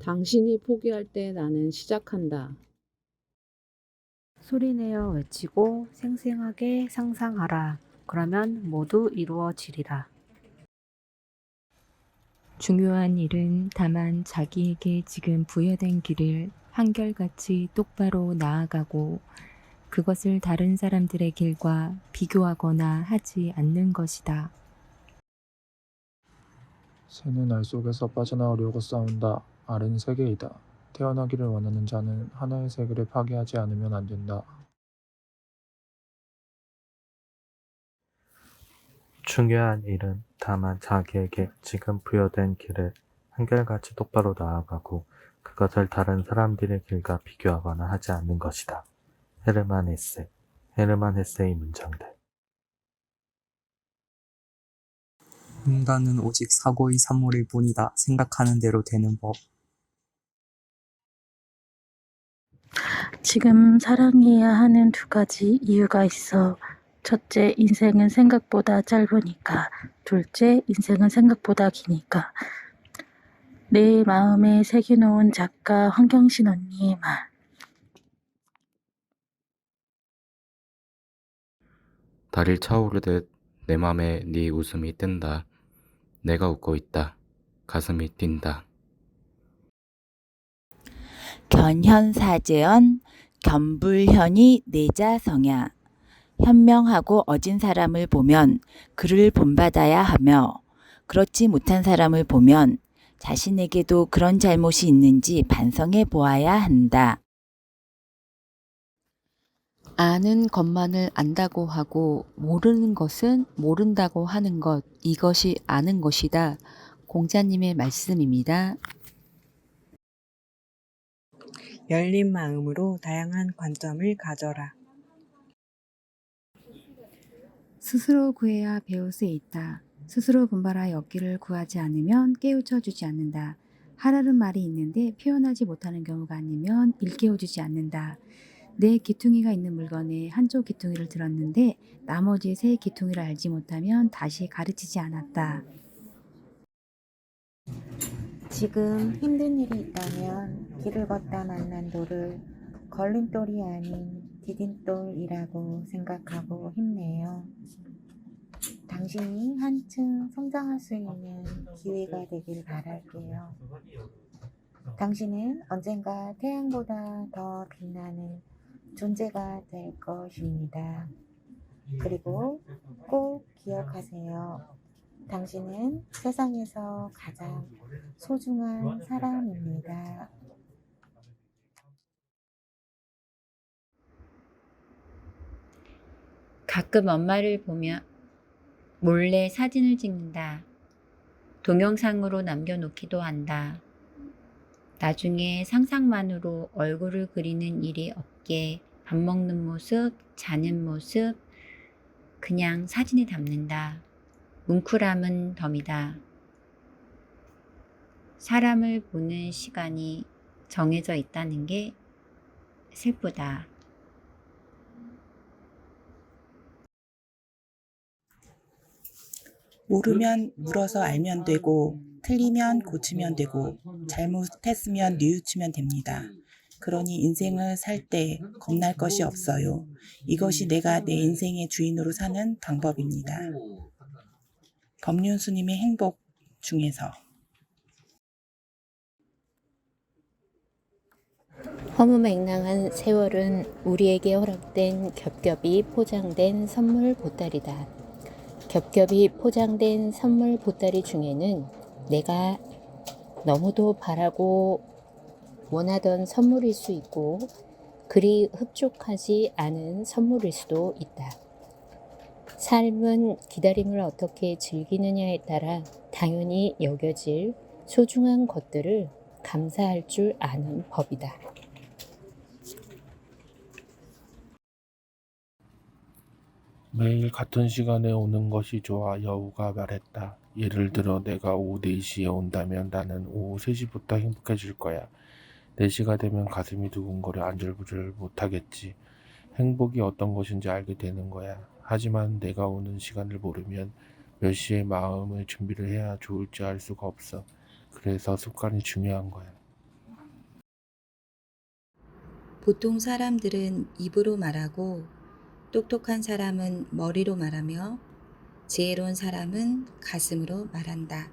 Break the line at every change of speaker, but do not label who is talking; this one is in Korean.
당신이 포기할 때 나는 시작한다.
소리내어 외치고 생생하게 상상하라. 그러면 모두 이루어지리라.
중요한 일은 다만 자기에게 지금 부여된 길을 한결같이 똑바로 나아가고 그것을 다른 사람들의 길과 비교하거나 하지 않는 것이다.
새는 알 속에서 빠져나오려고 싸운다. 알은 세계이다. 태어나기를 원하는 자는 하나의 세계를 파괴하지 않으면 안 된다.
중요한 일은 다만 자기에게 지금 부여된 길을 한결같이 똑바로 나아가고 그것을 다른 사람들의 길과 비교하거나 하지 않는 것이다. 헤르만 헤세의 문장들.
인간은 오직 사고의 산물일 뿐이다. 생각하는 대로 되는 법.
지금 사랑해야 하는 두 가지 이유가 있어. 첫째, 인생은 생각보다 짧으니까. 둘째, 인생은 생각보다 기니까. 내 마음에 새겨놓은 작가 황경신 언니의 말.
달이 차오르듯 내 맘에 네 웃음이 뜬다. 내가 웃고 있다. 가슴이 뛴다.
견현사재언 견불현이 내자성야. 현명하고 어진 사람을 보면 그를 본받아야 하며 그렇지 못한 사람을 보면 자신에게도 그런 잘못이 있는지 반성해 보아야 한다.
아는 것만을 안다고 하고 모르는 것은 모른다고 하는 것, 이것이 아는 것이다. 공자님의 말씀입니다.
열린 마음으로 다양한 관점을 가져라.
스스로 구해야 배울 수 있다. 스스로 분발하여 얻기를 구하지 않으면 깨우쳐 주지 않는다. 하라는 말이 있는데 표현하지 못하는 경우가 아니면 일깨워주지 않는다. 내 기퉁이가 있는 물건에 한쪽 기퉁이를 들었는데 나머지 세 기퉁이를 알지 못하면 다시 가르치지 않았다.
지금 힘든 일이 있다면 길을 걷다 만난 돌을 걸림돌이 아닌 디딤돌이라고 생각하고 힘내요. 당신이 한층 성장할 수 있는 기회가 되길 바랄게요. 당신은 언젠가 태양보다 더 빛나는 존재가 될 것입니다. 그리고 꼭 기억하세요. 당신은 세상에서 가장 소중한 사람입니다.
가끔 엄마를 보며 몰래 사진을 찍는다. 동영상으로 남겨놓기도 한다. 나중에 상상만으로 얼굴을 그리는 일이 없게 밥 먹는 모습, 자는 모습, 그냥 사진에 담는다. 뭉클함은 덤이다. 사람을 보는 시간이 정해져 있다는 게 슬프다.
모르면 물어서 알면 되고, 틀리면 고치면 되고, 잘못했으면 뉘우치면 됩니다. 그러니 인생을 살 때 겁날 것이 없어요. 이것이 내가 내 인생의 주인으로 사는 방법입니다. 법륜스님의 행복 중에서.
허무맹랑한 세월은 우리에게 허락된 겹겹이 포장된 선물 보따리다. 겹겹이 포장된 선물 보따리 중에는 내가 너무도 바라고 원하던 선물일 수 있고 그리 흡족하지 않은 선물일 수도 있다. 삶은 기다림을 어떻게 즐기느냐에 따라 당연히 여겨질 소중한 것들을 감사할 줄 아는 법이다.
매일 같은 시간에 오는 것이 좋아 여우가 말했다. 예를 들어 내가 오후 4시에 온다면 나는 오후 3시부터 행복해질 거야. 4시가 되면 가슴이 두근거려 안절부절 못하겠지. 행복이 어떤 것인지 알게 되는 거야. 하지만 내가 오는 시간을 모르면 몇 시에 마음의 준비를 해야 좋을지 알 수가 없어. 그래서 습관이 중요한 거야.
보통 사람들은 입으로 말하고 똑똑한 사람은 머리로 말하며 지혜로운 사람은 가슴으로 말한다.